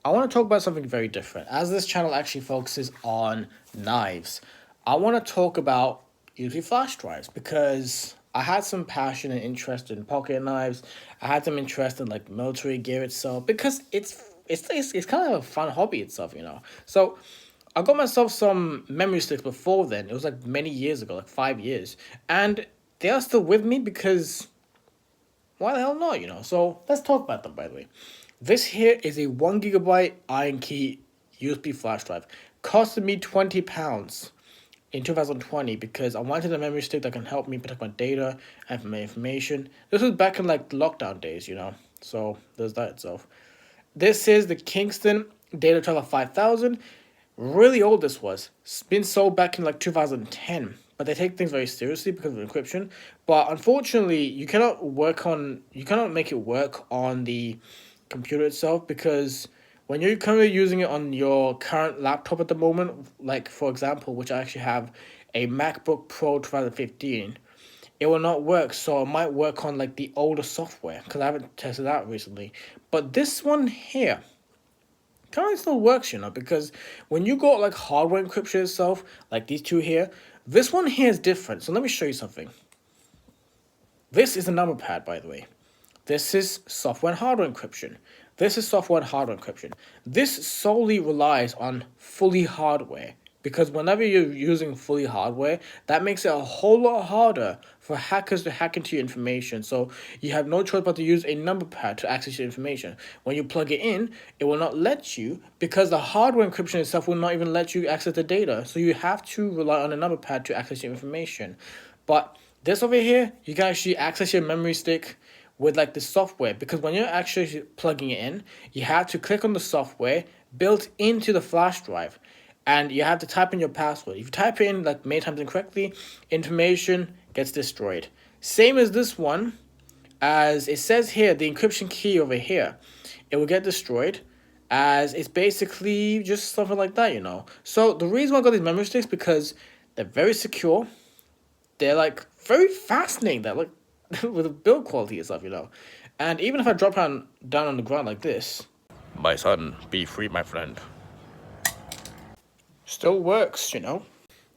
I want to talk about something very different. As this channel actually focuses on knives, I want to talk about USB flash drives because I had some passion and interest in pocket knives. I had some interest in like military gear itself because it's kind of a fun hobby itself. So I got myself some memory sticks before then. It was like many years ago, like 5 years, and they are still with me because why the hell not? So let's talk about them, by the way. This here is a 1 GB Iron Key USB flash drive. Costed me £20 in 2020 because I wanted a memory stick that can help me protect my data and my information. This was back in like the lockdown days. So there's that itself. This is the Kingston Data Traveler 5000. Really old this was. It's been sold back in like 2010. But they take things very seriously because of encryption. But unfortunately, you cannot make it work on the computer itself because when you're currently using it on your current laptop at the moment, like for example, which I actually have a MacBook Pro 2015, it will not work. So it might work on like the older software because I haven't tested out recently. But this one here kind of still works, because when you got like hardware encryption itself, like these two here, this one here is different. So let me show you something. This is a number pad, by the way. This is software and hardware encryption. This is software and hardware encryption. This solely relies on fully hardware because whenever you're using fully hardware, that makes it a whole lot harder for hackers to hack into your information. So you have no choice but to use a number pad to access your information. When you plug it in, it will not let you because the hardware encryption itself will not even let you access the data. So you have to rely on a number pad to access your information. But this over here, you can actually access your memory stick with like the software because when you're actually plugging it in, you have to click on the software built into the flash drive and you have to type in your password. If you type in like many times incorrectly, information gets destroyed. Same as this one, as it says here, the encryption key over here, it will get destroyed as it's basically just something like that. So the reason why I got these memory sticks because they're very secure. They're like very fascinating. They're like with the build quality and stuff. And even if I drop down on the ground like this, my son, be free, my friend. Still works,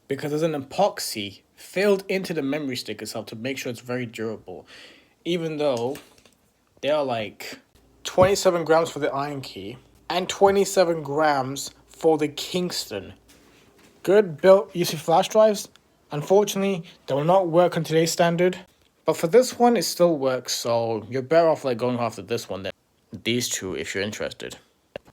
because there's an epoxy filled into the memory stick itself to make sure it's very durable. Even though they are like 27 grams for the Iron Key and 27 grams for the Kingston. Good built USB flash drives. Unfortunately, they will not work on today's standard. But for this one, it still works, so you're better off like going after this one than these two if you're interested.